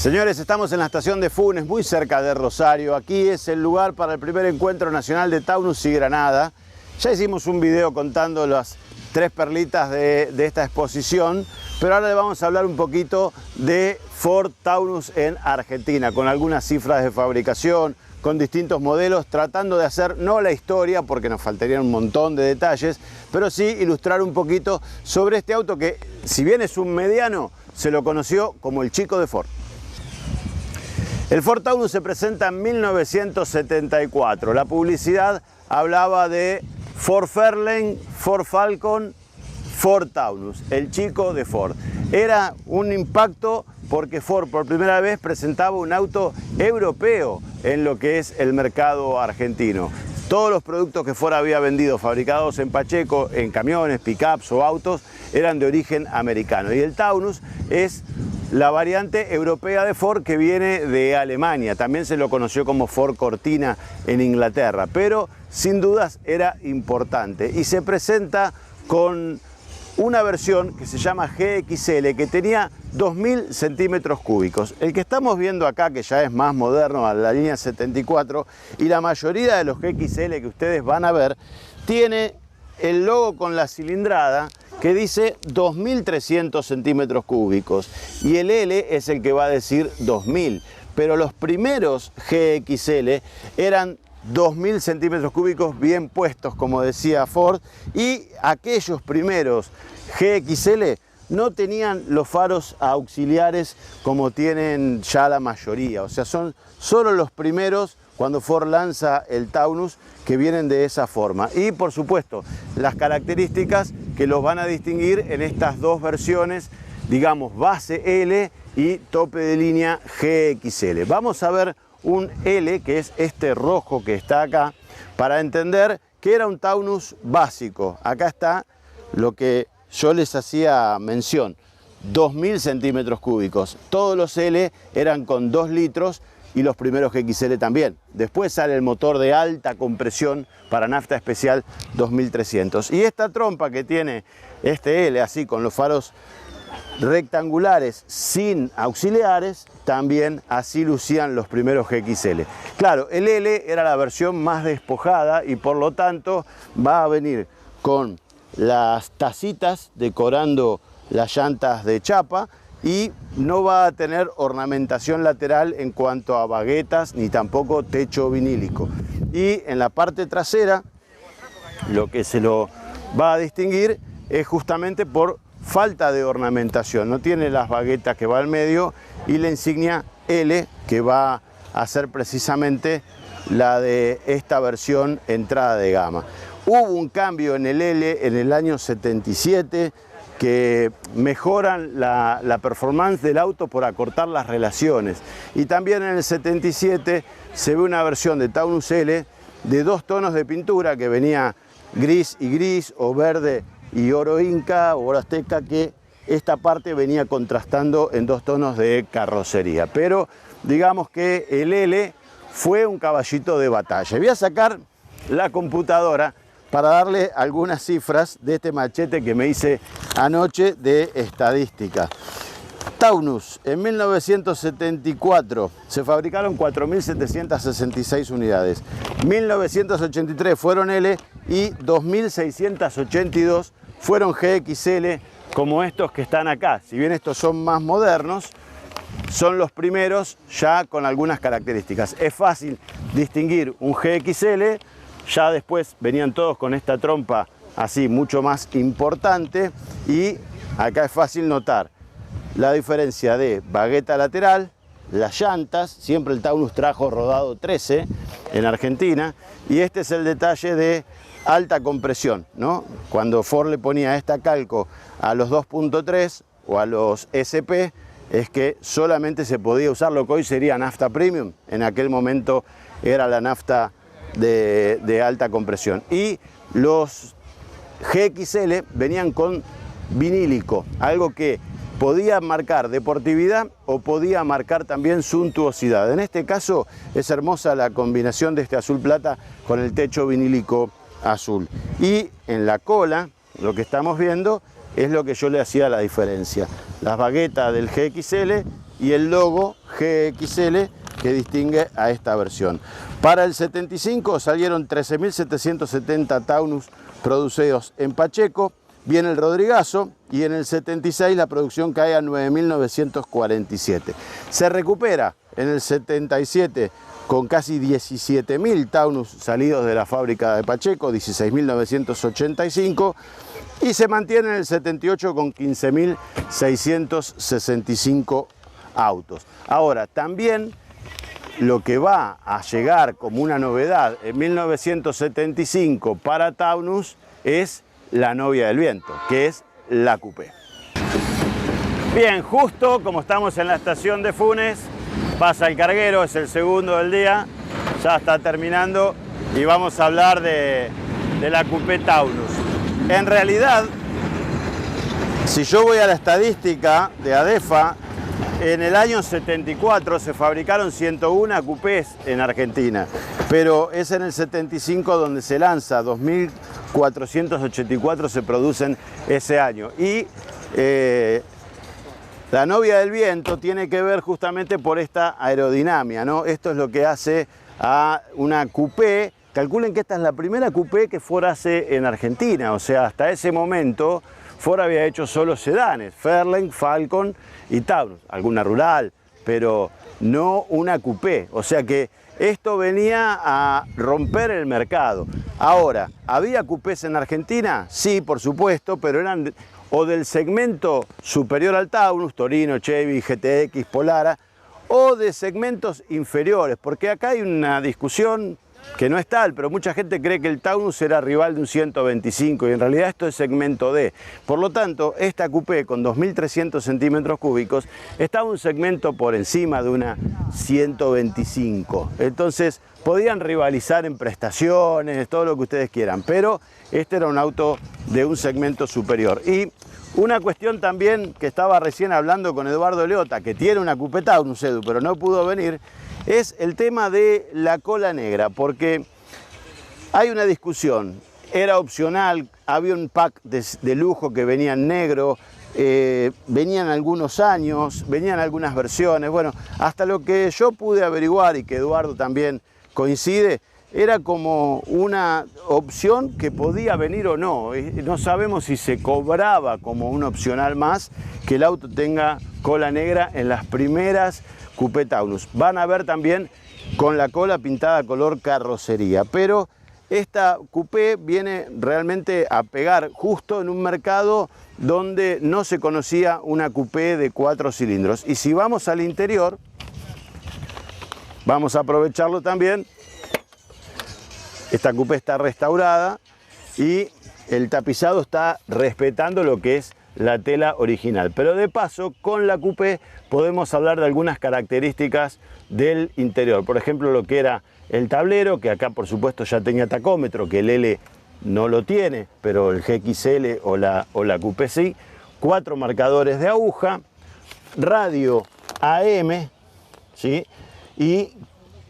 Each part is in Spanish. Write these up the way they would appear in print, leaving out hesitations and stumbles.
Señores, estamos en la estación de Funes, muy cerca de Rosario. Aquí es el lugar para el primer encuentro nacional de Taunus y Granada. Ya hicimos un video contando las tres perlitas de esta exposición, pero ahora le vamos a hablar un poquito de Ford Taunus en Argentina, con algunas cifras de fabricación, con distintos modelos, tratando de hacer no la historia, porque nos faltarían un montón de detalles, pero sí ilustrar un poquito sobre este auto que, si bien es un mediano, se lo conoció como el chico de Ford. El Ford Taunus se presenta en 1974. La publicidad hablaba de Ford Fairlane, Ford Falcon, Ford Taunus, el chico de Ford. Era un impacto porque Ford por primera vez presentaba un auto europeo en lo que es el mercado argentino. Todos los productos que Ford había vendido fabricados en Pacheco, en camiones, pickups o autos, eran de origen americano. Y el Taunus es la variante europea de Ford que viene de Alemania. También se lo conoció como Ford Cortina en Inglaterra, pero sin dudas era importante. Y se presenta con una versión que se llama GXL, que tenía 2000 centímetros cúbicos. El que estamos viendo acá, que ya es más moderno, a la línea 74, y la mayoría de los GXL que ustedes van a ver, tiene el logo con la cilindrada que dice 2300 centímetros cúbicos. Y el L es el que va a decir 2000. Pero los primeros GXL eran 2000 centímetros cúbicos bien puestos, como decía Ford, y aquellos primeros GXL no tenían los faros auxiliares como tienen ya la mayoría, o sea, son solo los primeros cuando Ford lanza el Taunus que vienen de esa forma. Y por supuesto, las características que los van a distinguir en estas dos versiones, digamos base L y tope de línea GXL. Vamos a ver un L, que es este rojo que está acá, para entender que era un Taunus básico. Acá está lo que yo les hacía mención, 2000 centímetros cúbicos. Todos los L eran con 2 litros y los primeros GXL también. Después sale el motor de alta compresión para nafta especial 2300. Y esta trompa que tiene este L, así con los faros rectangulares sin auxiliares, también así lucían los primeros GXL. Claro, el L era la versión más despojada y por lo tanto va a venir con las tacitas decorando las llantas de chapa y no va a tener ornamentación lateral en cuanto a baguetas ni tampoco techo vinílico. Y en la parte trasera lo que se lo va a distinguir es justamente por falta de ornamentación. No tiene las baguetas que va al medio y la insignia L, que va a ser precisamente la de esta versión entrada de gama. Hubo un cambio en el L en el año 77 que mejoran la performance del auto por acortar las relaciones. Y también en el 77 se ve una versión de Taunus L de 2 tonos de pintura que venía gris y gris o verde y oro inca o oro azteca, que esta parte venía contrastando en 2 tonos de carrocería. Pero digamos que el L fue un caballito de batalla. Voy a sacar la computadora para darle algunas cifras de este machete que me hice anoche de estadística. Taunus, en 1974 se fabricaron 4.766 unidades. 1983 fueron L y 2.682 fueron GXL, como estos que están acá. Si bien estos son más modernos, son los primeros ya con algunas características. Es fácil distinguir un GXL, ya después venían todos con esta trompa así mucho más importante y acá es fácil notar la diferencia de bagueta lateral, las llantas, siempre el Taunus trajo rodado 13 en Argentina, y este es el detalle de alta compresión, ¿no? Cuando Ford le ponía esta calco a los 2.3 o a los SP, es que solamente se podía usar lo que hoy sería nafta premium, en aquel momento era la nafta de alta compresión. Y los GXL venían con vinílico, algo que podía marcar deportividad o podía marcar también suntuosidad. En este caso es hermosa la combinación de este azul plata con el techo vinílico azul. Y en la cola lo que estamos viendo es lo que yo le hacía la diferencia. Las baguetas del GXL y el logo GXL que distingue a esta versión. Para el 75 salieron 13.770 Taunus producidos en Pacheco, viene el Rodrigazo y en el 76 la producción cae a 9.947. Se recupera en el 77 con casi 17.000 Taunus salidos de la fábrica de Pacheco, 16.985, y se mantiene en el 78 con 15.665 autos. Ahora, también lo que va a llegar como una novedad en 1975 para Taunus es la novia del viento, que es la Coupé. Bien, justo como estamos en la estación de Funes, pasa el carguero, es el segundo del día, ya está terminando y vamos a hablar de la Coupé Taunus. En realidad, si yo voy a la estadística de ADEFA, en el año 74 se fabricaron 101 coupés en Argentina, pero es en el 75 donde se lanza, 2.484 se producen ese año. Y la novia del viento tiene que ver justamente por esta aerodinámica, ¿no? Esto es lo que hace a una coupé. Calculen que esta es la primera coupé que Ford hace en Argentina, o sea, hasta ese momento Ford había hecho solo sedanes, Fairlane, Falcon y Taunus, alguna rural, pero no una coupé. O sea que esto venía a romper el mercado. Ahora, ¿había coupés en Argentina? Sí, por supuesto, pero eran o del segmento superior al Taunus, Torino, Chevy, GTX, Polara, o de segmentos inferiores, porque acá hay una discusión que no es tal, pero mucha gente cree que el Taunus era rival de un 125 y en realidad esto es segmento D. Por lo tanto, esta coupé con 2.300 centímetros cúbicos estaba un segmento por encima de una 125. Entonces, podían rivalizar en prestaciones, todo lo que ustedes quieran, pero este era un auto de un segmento superior. Y una cuestión también que estaba recién hablando con Eduardo Leota, que tiene una Coupé Taunus, Edu, pero no pudo venir, es el tema de la cola negra, porque hay una discusión, era opcional, había un pack de lujo que venía en negro, venían algunos años, venían algunas versiones, bueno, hasta lo que yo pude averiguar y que Eduardo también coincide, era como una opción que podía venir o no. No sabemos si se cobraba como un opcional más que el auto tenga cola negra en las primeras Coupé Taunus. Van a ver también con la cola pintada color carrocería, pero esta Coupé viene realmente a pegar justo en un mercado donde no se conocía una Coupé de 4 cilindros. Y si vamos al interior, vamos a aprovecharlo también. Esta Coupé está restaurada y el tapizado está respetando lo que es la tela original. Pero de paso, con la Coupé podemos hablar de algunas características del interior. Por ejemplo, lo que era el tablero, que acá por supuesto ya tenía tacómetro, que el L no lo tiene, pero el GXL o la Coupé sí. 4 marcadores de aguja, radio AM, ¿sí? Y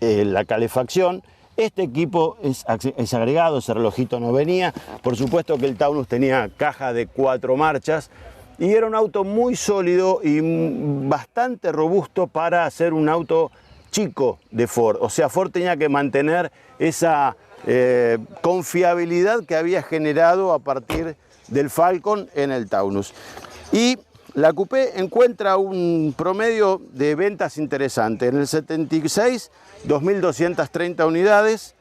la calefacción. Este equipo es agregado, ese relojito no venía. Por supuesto que el Taunus tenía caja de 4 marchas y era un auto muy sólido y bastante robusto para hacer un auto chico de Ford. O sea, Ford tenía que mantener esa confiabilidad que había generado a partir del Falcon en el Taunus. Y la Coupé encuentra un promedio de ventas interesante. En el 76, 2.230 unidades.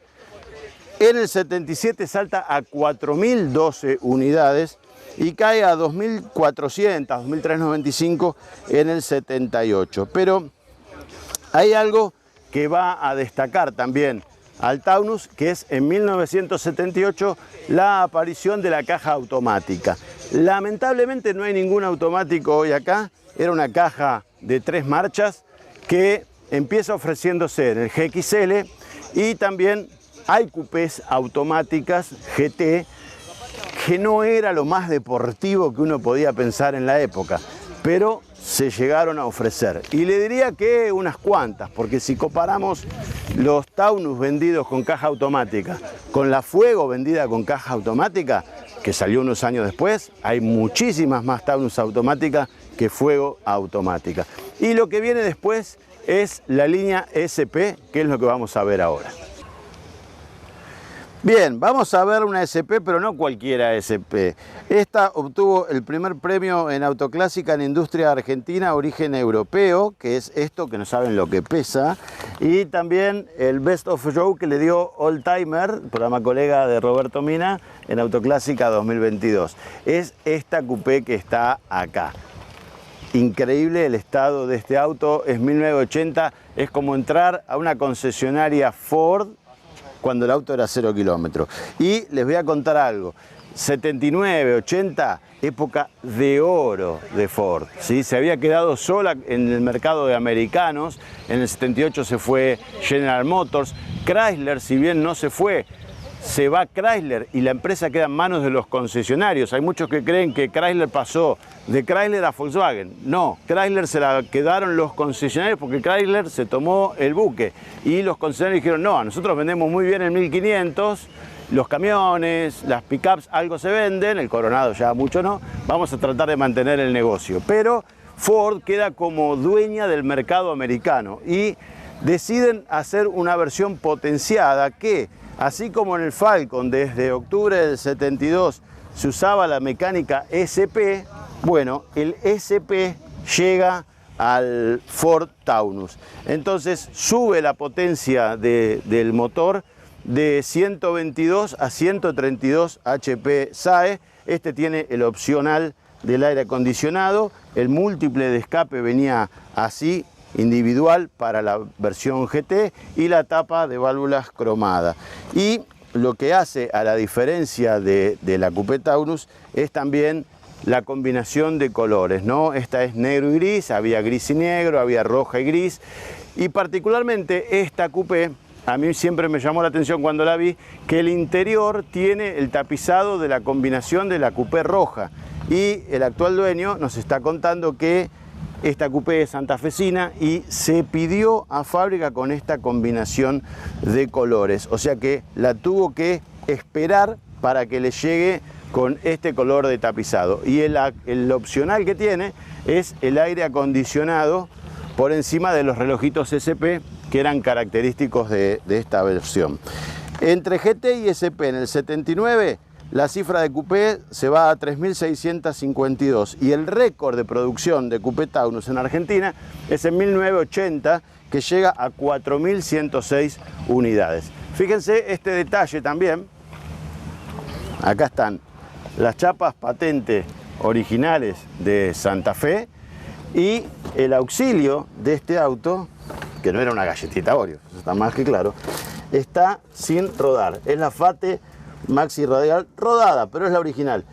En el 77 salta a 4.012 unidades y cae a 2.400, 2.395 en el 78. Pero hay algo que va a destacar también al Taunus, que es en 1978 la aparición de la caja automática. Lamentablemente no hay ningún automático hoy acá, era una caja de 3 marchas que empieza ofreciéndose en el GXL y también hay coupés automáticas GT que no era lo más deportivo que uno podía pensar en la época, pero se llegaron a ofrecer. Y le diría que unas cuantas, porque si comparamos los Taunus vendidos con caja automática con la Fuego vendida con caja automática, que salió unos años después, hay muchísimas más Taunus automáticas que fuego automática. Y lo que viene después es la línea SP, que es lo que vamos a ver ahora. Bien, vamos a ver una SP, pero no cualquiera SP. Esta obtuvo el primer premio en autoclásica en industria argentina, origen europeo, que es esto, que no saben lo que pesa, y también el Best of Show que le dio Old Timer, programa colega de Roberto Mina, en autoclásica 2022. Es esta coupé que está acá. Increíble el estado de este auto, es 1980, es como entrar a una concesionaria Ford cuando el auto era 0 kilómetros. Y les voy a contar algo, 79, 80, época de oro de Ford, ¿sí? Se había quedado sola en el mercado de americanos, en el 78 se fue General Motors, Chrysler, si bien no se fue, se va Chrysler y la empresa queda en manos de los concesionarios. Hay muchos que creen que Chrysler pasó de Chrysler a Volkswagen. No, Chrysler se la quedaron los concesionarios porque Chrysler se tomó el buque y los concesionarios dijeron, no, nosotros vendemos muy bien el 1500, los camiones, las pickups, algo se venden, el Coronado ya mucho no, vamos a tratar de mantener el negocio. Pero Ford queda como dueña del mercado americano y deciden hacer una versión potenciada que, así como en el Falcon desde octubre del 72 se usaba la mecánica SP, bueno, el SP llega al Ford Taunus. Entonces sube la potencia del motor de 122 a 132 HP SAE. Este tiene el opcional del aire acondicionado, el múltiple de escape venía así, individual para la versión GT y la tapa de válvulas cromada. Y lo que hace a la diferencia de la Coupé Taunus es también la combinación de colores, ¿no? Esta es negro y gris, había gris y negro, había roja y gris, y particularmente esta Coupé, a mí siempre me llamó la atención cuando la vi, que el interior tiene el tapizado de la combinación de la Coupé roja, y el actual dueño nos está contando que esta coupé es santafesina y se pidió a fábrica con esta combinación de colores. O sea que la tuvo que esperar para que le llegue con este color de tapizado. Y el opcional que tiene es el aire acondicionado por encima de los relojitos SP que eran característicos de esta versión. Entre GT y SP en el 79... la cifra de coupé se va a 3.652 y el récord de producción de Coupé Taunus en Argentina es en 1980, que llega a 4.106 unidades. Fíjense este detalle también, acá están las chapas patente originales de Santa Fe y el auxilio de este auto, que no era una galletita Oreo, eso está más que claro, está sin rodar, es la FATE Maxi Radial rodada, pero es la original,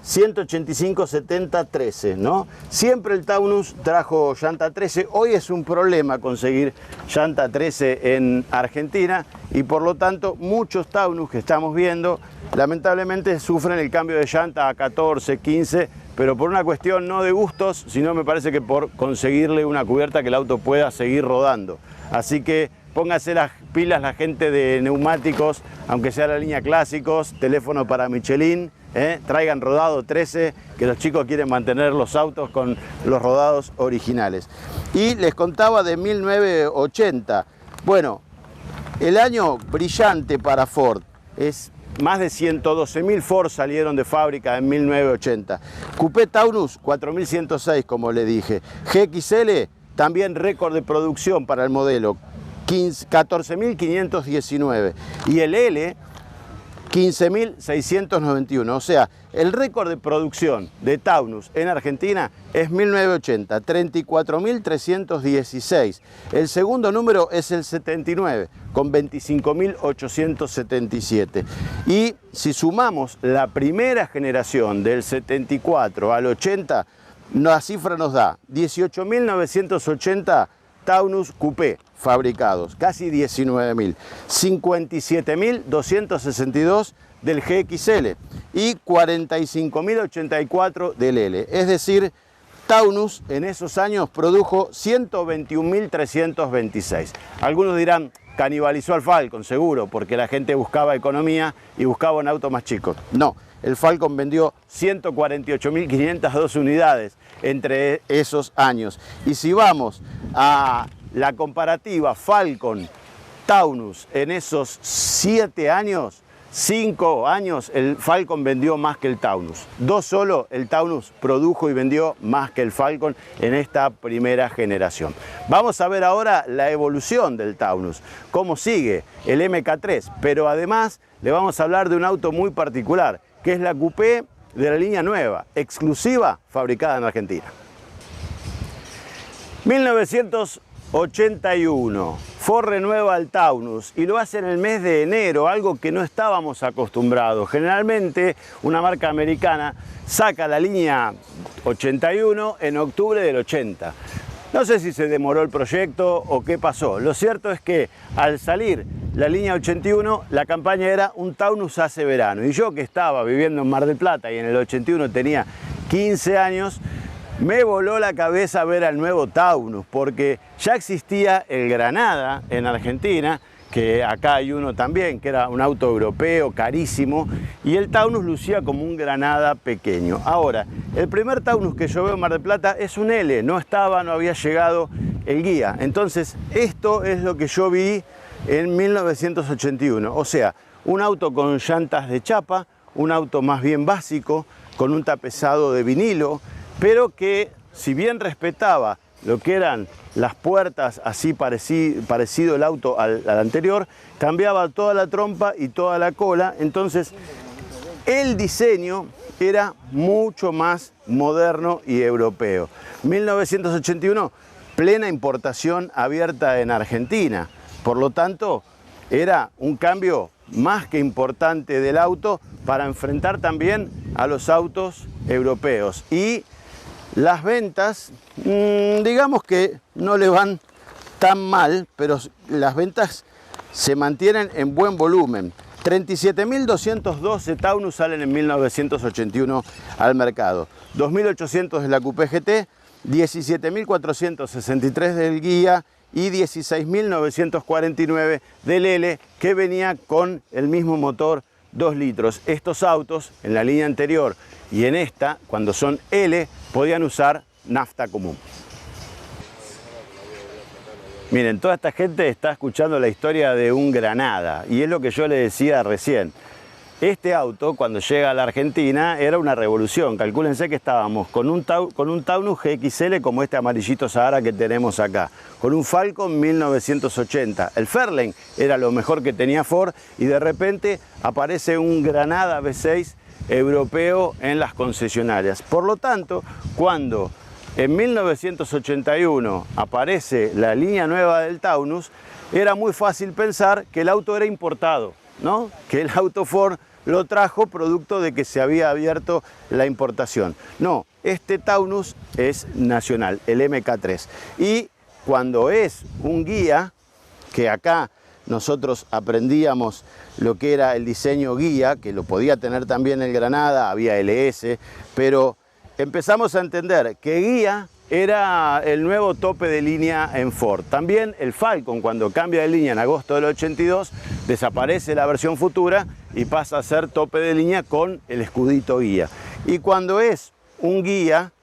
185-70-13, ¿no? Siempre el Taunus trajo llanta 13, hoy es un problema conseguir llanta 13 en Argentina y por lo tanto muchos Taunus que estamos viendo lamentablemente sufren el cambio de llanta a 14, 15, pero por una cuestión no de gustos, sino me parece que por conseguirle una cubierta que el auto pueda seguir rodando. Así que póngase las pilas la gente de neumáticos, aunque sea la línea clásicos, teléfono para Michelin, traigan rodado 13, que los chicos quieren mantener los autos con los rodados originales. Y les contaba de 1980. Bueno, el año brillante para Ford es más de 112.000 Ford salieron de fábrica en 1980. Coupé Taunus 4.106, como le dije. GXL también récord de producción para el modelo, 14.519 y el L 15.691, o sea, el récord de producción de Taunus en Argentina es 1980, 34.316. El segundo número es el 79, con 25.877. Y si sumamos la primera generación del 74 al 80, la cifra nos da 18.980 Taunus Coupé fabricados, casi 19.000, 57.262 del GXL y 45.084 del L. Es decir, Taunus en esos años produjo 121.326. Algunos dirán, canibalizó al Falcon, seguro, porque la gente buscaba economía y buscaba un auto más chico. No, el Falcon vendió 148.502 unidades entre esos años. Y si vamos a la comparativa Falcon-Taunus en esos 7 años, 5 años, el Falcon vendió más que el Taunus. 2 solo, el Taunus produjo y vendió más que el Falcon en esta primera generación. Vamos a ver ahora la evolución del Taunus, cómo sigue el MK3, pero además le vamos a hablar de un auto muy particular, que es la coupé de la línea nueva, exclusiva, fabricada en Argentina. 1981, Ford renueva el Taunus y lo hace en el mes de enero, algo que no estábamos acostumbrados. Generalmente una marca americana saca la línea 81 en octubre del 80. No sé si se demoró el proyecto o qué pasó. Lo cierto es que al salir la línea 81, la campaña era un Taunus hace verano. Y yo, que estaba viviendo en Mar del Plata y en el 81 tenía 15 años, me voló la cabeza ver al nuevo Taunus, porque ya existía el Granada en Argentina, que acá hay uno también, que era un auto europeo carísimo, y el Taunus lucía como un Granada pequeño. Ahora, el primer Taunus que yo veo en Mar del Plata es un L, no había llegado el guía. Entonces, esto es lo que yo vi en 1981, o sea, un auto con llantas de chapa, un auto más bien básico, con un tapizado de vinilo, pero que, si bien respetaba lo que eran las puertas, así parecido el auto al anterior, cambiaba toda la trompa y toda la cola. Entonces el diseño era mucho más moderno y europeo. 1981, plena importación abierta en Argentina. Por lo tanto, era un cambio más que importante del auto para enfrentar también a los autos europeos. Y las ventas, digamos que no le van tan mal, pero las ventas se mantienen en buen volumen. 37.212 Taunus salen en 1981 al mercado. 2.800 de la Coupé GT, 17.463 del Guía y 16.949 del L, que venía con el mismo motor 2 litros. Estos autos en la línea anterior y en esta, cuando son L, podían usar nafta común. Miren, toda esta gente está escuchando la historia de un Granada y es lo que yo le decía recién. Este auto, cuando llega a la Argentina, era una revolución. Calcúlense que estábamos con un Taunus GXL como este amarillito Sahara que tenemos acá, con un Falcon 1980. El Fairlane era lo mejor que tenía Ford y de repente aparece un Granada V6 europeo en las concesionarias. Por lo tanto, cuando en 1981 aparece la línea nueva del Taunus, era muy fácil pensar que el auto era importado, ¿no? Que el auto Ford lo trajo producto de que se había abierto la importación. No, este Taunus es nacional, el MK3. Y cuando es un guía, que acá nosotros aprendíamos lo que era el diseño guía, que lo podía tener también el Granada, había LS, pero empezamos a entender que guía era el nuevo tope de línea en Ford. También el Falcon, cuando cambia de línea en agosto del 82, desaparece la versión futura y pasa a ser tope de línea con el escudito guía. Y cuando es un guía,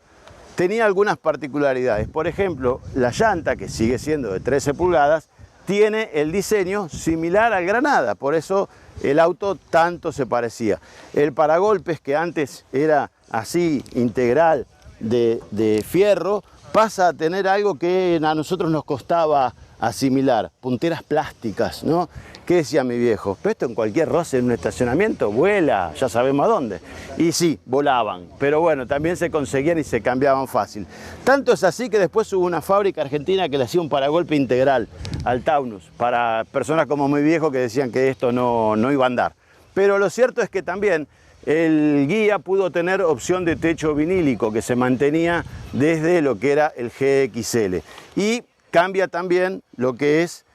tenía algunas particularidades. Por ejemplo, la llanta, que sigue siendo de 13 pulgadas, tiene el diseño similar al Granada, por eso el auto tanto se parecía. El paragolpes, que antes era así integral de fierro, pasa a tener algo que a nosotros nos costaba asimilar, punteras plásticas, ¿no? ¿Qué decía mi viejo? Pero esto en cualquier roce en un estacionamiento vuela, ya sabemos a dónde. Y sí, volaban, pero bueno, también se conseguían y se cambiaban fácil. Tanto es así que después hubo una fábrica argentina que le hacía un paragolpe integral al Taunus, para personas como mi viejo que decían que esto no iba a andar. Pero lo cierto es que también el guía pudo tener opción de techo vinílico que se mantenía desde lo que era el GXL. Y cambia también lo que es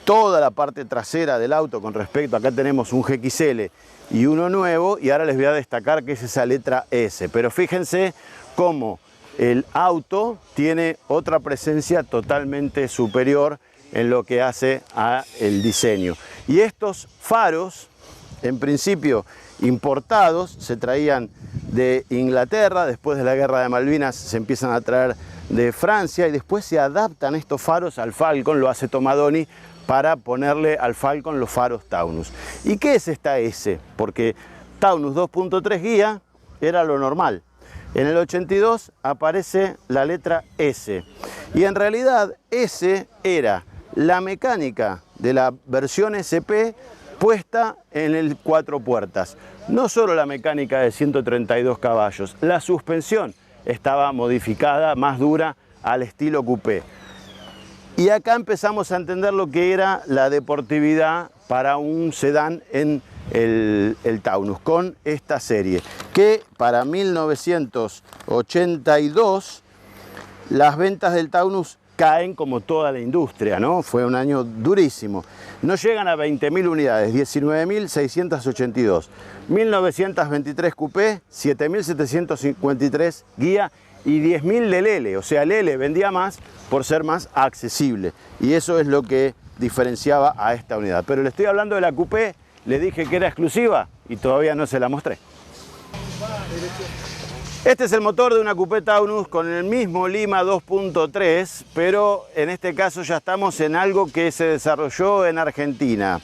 toda la parte trasera del auto con respecto, acá tenemos un GXL y uno nuevo, y ahora les voy a destacar que es esa letra S. Pero fíjense cómo el auto tiene otra presencia totalmente superior en lo que hace al diseño. Y estos faros, en principio, importados, se traían de Inglaterra, después de la guerra de Malvinas se empiezan a traer de Francia y después se adaptan estos faros al Falcon, lo hace Tomadoni, para ponerle al Falcon los faros Taunus. ¿Y qué es esta S? Porque Taunus 2.3 guía era lo normal. En el 82 aparece la letra S. Y en realidad S era la mecánica de la versión SP puesta en el 4 puertas. No solo la mecánica de 132 caballos, la suspensión estaba modificada, más dura, al estilo coupé. Y acá empezamos a entender lo que era la deportividad para un sedán en el Taunus, con esta serie, que para 1982 las ventas del Taunus caen como toda la industria, ¿no? Fue un año durísimo. No llegan a 20.000 unidades, 19.682. 1.923 coupé, 7.753 guía y 10.000 del L. O sea, el L vendía más por ser más accesible. Y eso es lo que diferenciaba a esta unidad. Pero le estoy hablando de la coupé, le dije que era exclusiva y todavía no se la mostré. Este es el motor de una coupé Taunus con el mismo Lima 2.3, pero en este caso ya estamos en algo que se desarrolló en Argentina.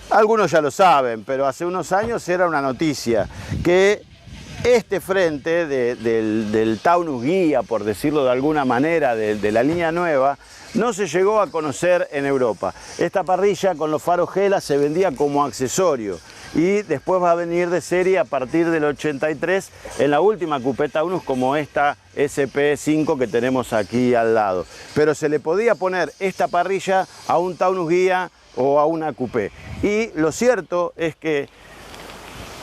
Algunos ya lo saben, pero hace unos años era una noticia que este frente del Taunus guía, por decirlo de alguna manera, de la línea nueva, no se llegó a conocer en Europa. Esta parrilla con los faros Gela se vendía como accesorio y después va a venir de serie a partir del 83 en la última coupé Taunus como esta SP5 que tenemos aquí al lado. Pero se le podía poner esta parrilla a un Taunus guía o a una coupé. Y lo cierto es que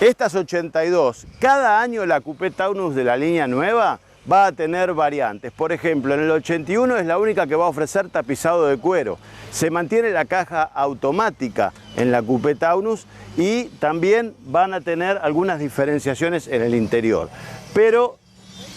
estas 82, cada año la coupé Taunus de la línea nueva va a tener variantes. Por ejemplo, en el 81 es la única que va a ofrecer tapizado de cuero. Se mantiene la caja automática en la coupé Taunus y también van a tener algunas diferenciaciones en el interior. Pero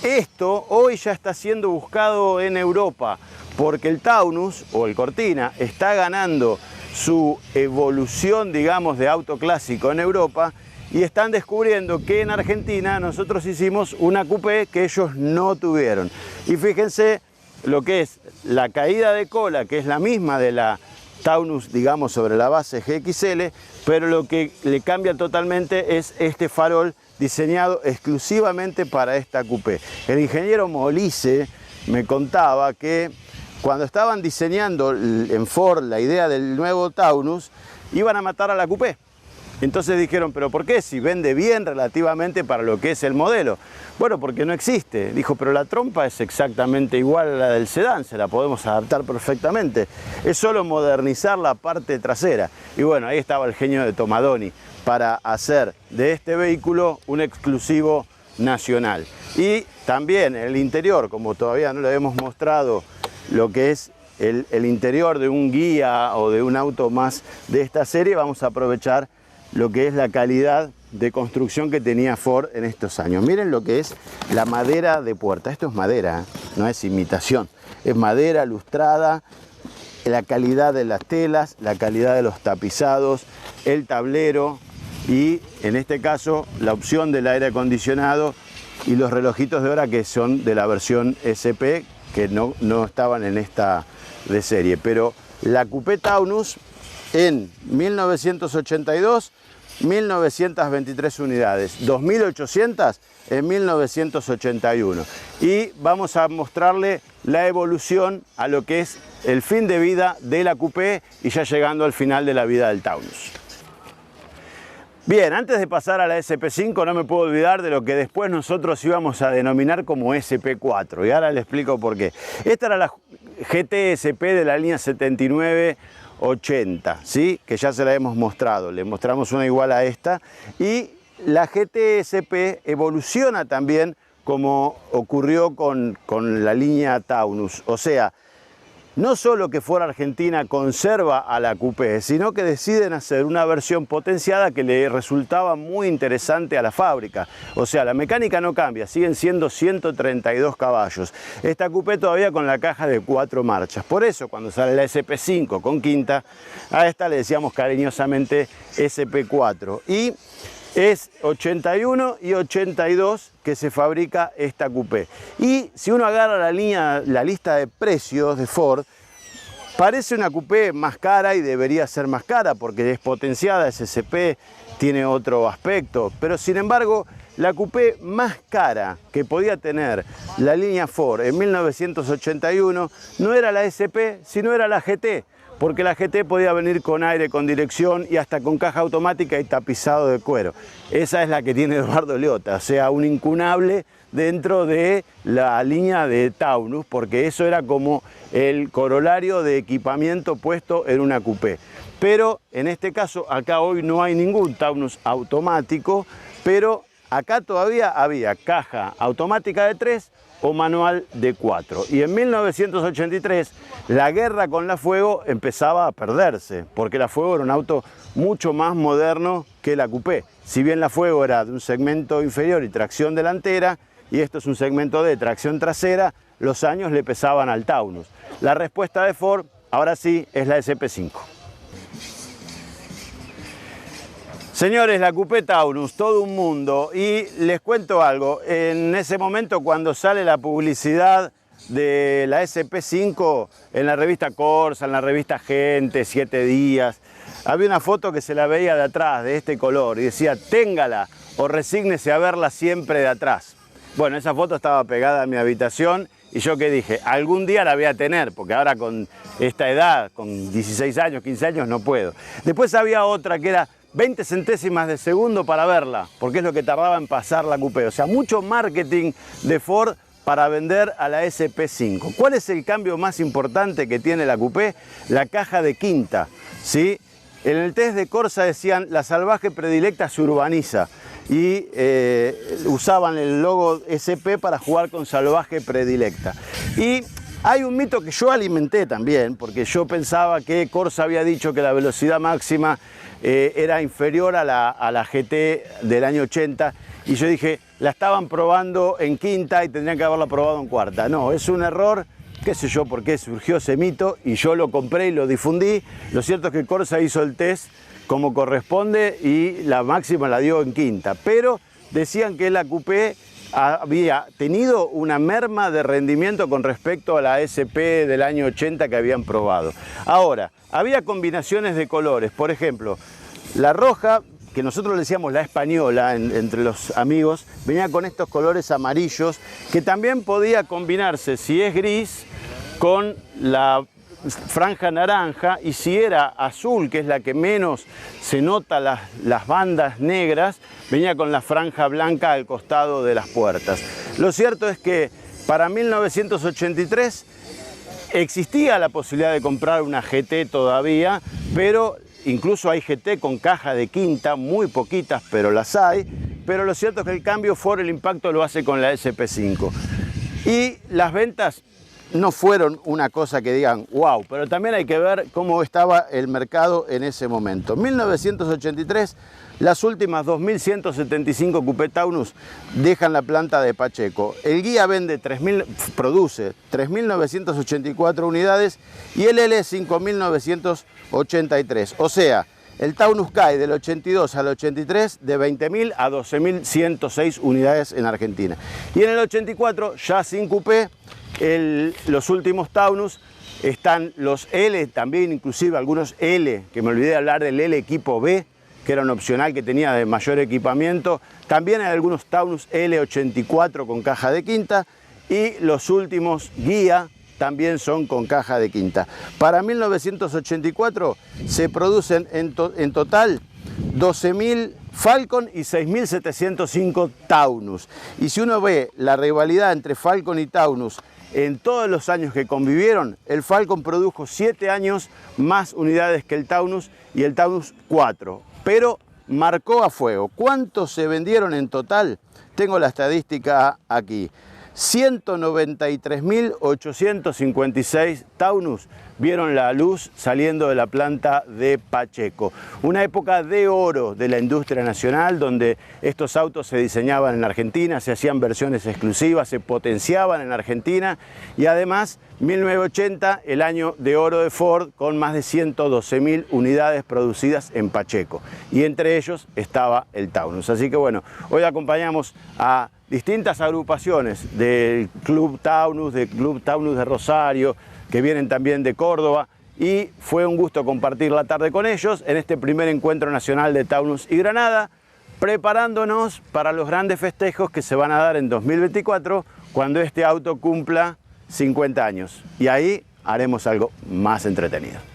esto hoy ya está siendo buscado en Europa porque el Taunus o el Cortina está ganando su evolución, digamos, de auto clásico en Europa. Y están descubriendo que en Argentina nosotros hicimos una coupé que ellos no tuvieron. Y fíjense lo que es la caída de cola, que es la misma de la Taunus, digamos, sobre la base GXL, pero lo que le cambia totalmente es este farol diseñado exclusivamente para esta coupé. El ingeniero Molise me contaba que cuando estaban diseñando en Ford la idea del nuevo Taunus, iban a matar a la coupé. Entonces dijeron, ¿pero por qué? Si vende bien relativamente para lo que es el modelo. Bueno, porque no existe. Dijo, pero la trompa es exactamente igual a la del sedán, se la podemos adaptar perfectamente. Es solo modernizar la parte trasera. Y bueno, ahí estaba el genio de Tomadoni para hacer de este vehículo un exclusivo nacional. Y también el interior, como todavía no le hemos mostrado lo que es el interior de un guía o de un auto más de esta serie, vamos a aprovechar lo que es la calidad de construcción que tenía Ford en estos años. Miren lo que es la madera de puerta. Esto es madera, no es imitación. Es madera lustrada, la calidad de las telas, la calidad de los tapizados, el tablero y en este caso la opción del aire acondicionado y los relojitos de hora que son de la versión SP que no estaban en esta de serie. Pero la coupé Taunus en 1982, 1.923 unidades, 2.800 en 1981. Y vamos a mostrarle la evolución a lo que es el fin de vida de la coupé y ya llegando al final de la vida del Taunus. Bien, antes de pasar a la SP5 no me puedo olvidar de lo que después nosotros íbamos a denominar como SP4 y ahora le explico por qué. Esta era la GT-SP de la línea 7980, ¿sí? Que ya se la hemos mostrado, le mostramos una igual a esta y la GT-SP evoluciona también como ocurrió con la línea Taunus, o sea, no solo que Ford Argentina conserva a la coupé, sino que deciden hacer una versión potenciada que le resultaba muy interesante a la fábrica. O sea, la mecánica no cambia, siguen siendo 132 caballos. Esta coupé todavía con la caja de 4 marchas. Por eso, cuando sale la SP5 con quinta, a esta le decíamos cariñosamente SP4. Y Es 81 y 82 que se fabrica esta coupé. Y si uno agarra la lista de precios de Ford, parece una coupé más cara y debería ser más cara porque es potenciada, es SSP, tiene otro aspecto. Pero sin embargo, la coupé más cara que podía tener la línea Ford en 1981 no era la SP, sino era la GT. Porque la GT podía venir con aire, con dirección y hasta con caja automática y tapizado de cuero. Esa es la que tiene Eduardo Leotta, o sea, un incunable dentro de la línea de Taunus, porque eso era como el corolario de equipamiento puesto en una coupé. Pero en este caso, acá hoy no hay ningún Taunus automático, pero acá todavía había caja automática de 3 o manual de 4. Y en 1983 la guerra con la Fuego empezaba a perderse, porque la Fuego era un auto mucho más moderno que la coupé. Si bien la Fuego era de un segmento inferior y tracción delantera, y esto es un segmento de tracción trasera, los años le pesaban al Taunus. La respuesta de Ford, ahora sí, es la SP5. Señores, la coupé Taunus, todo un mundo, y les cuento algo, en ese momento cuando sale la publicidad de la SP5 en la revista Corsa, en la revista Gente, 7 días, había una foto que se la veía de atrás, de este color, y decía, téngala o resígnese a verla siempre de atrás. Bueno, esa foto estaba pegada a mi habitación, y yo que dije, algún día la voy a tener, porque ahora con esta edad, con 16 años, 15 años, no puedo. Después había otra que era 20 centésimas de segundo para verla, porque es lo que tardaba en pasar la coupé. O sea, mucho marketing de Ford para vender a la SP5. ¿Cuál es el cambio más importante que tiene la coupé? La caja de quinta, ¿sí? En el test de Corsa decían, la salvaje predilecta se urbaniza. Y usaban el logo SP para jugar con salvaje predilecta. Y hay un mito que yo alimenté también, porque yo pensaba que Corsa había dicho que la velocidad máxima era inferior a la GT del año 80, y yo dije, la estaban probando en quinta y tendrían que haberla probado en cuarta. No, es un error, qué sé yo por qué surgió ese mito, y yo lo compré y lo difundí. Lo cierto es que Corsa hizo el test como corresponde y la máxima la dio en quinta, pero decían que la coupé había tenido una merma de rendimiento con respecto a la SP del año 80 que habían probado. Ahora, había combinaciones de colores, por ejemplo, la roja, que nosotros le decíamos la española entre los amigos, venía con estos colores amarillos, que también podía combinarse, si es gris, con la franja naranja, y si era azul, que es la que menos se nota las bandas negras, venía con la franja blanca al costado de las puertas. Lo cierto es que para 1983 existía la posibilidad de comprar una GT todavía, pero incluso hay GT con caja de quinta, muy poquitas, pero las hay. Pero lo cierto es que el cambio Ford, el impacto lo hace con la SP5. Y las ventas no fueron una cosa que digan wow, pero también hay que ver cómo estaba el mercado en ese momento. En 1983, las últimas 2.175 coupé Taunus dejan la planta de Pacheco. El guía produce 3.984 unidades y el L 5.983. O sea, el Taunus cae del 82 al 83 de 20.000 a 12.106 unidades en Argentina. Y en el 84, ya sin coupé, los últimos Taunus están los L, también inclusive algunos L, que me olvidé de hablar del L equipo B, que era un opcional que tenía de mayor equipamiento. También hay algunos Taunus L84 con caja de quinta, y los últimos guía también son con caja de quinta. Para 1984 se producen en total 12.000 Falcon y 6.705 Taunus. Y si uno ve la rivalidad entre Falcon y Taunus en todos los años que convivieron, el Falcon produjo 7 años más unidades que el Taunus, y el Taunus 4. Pero marcó a fuego. ¿Cuántos se vendieron en total? Tengo la estadística aquí. 193.856 Taunus vieron la luz saliendo de la planta de Pacheco. Una época de oro de la industria nacional, donde estos autos se diseñaban en Argentina, se hacían versiones exclusivas, se potenciaban en Argentina, y además 1980, el año de oro de Ford, con más de 112.000 unidades producidas en Pacheco, y entre ellos estaba el Taunus. Así que bueno, hoy acompañamos a distintas agrupaciones del Club Taunus de Rosario, que vienen también de Córdoba, y fue un gusto compartir la tarde con ellos en este primer encuentro nacional de Taunus y Granada, preparándonos para los grandes festejos que se van a dar en 2024, cuando este auto cumpla 50 años. Y ahí haremos algo más entretenido.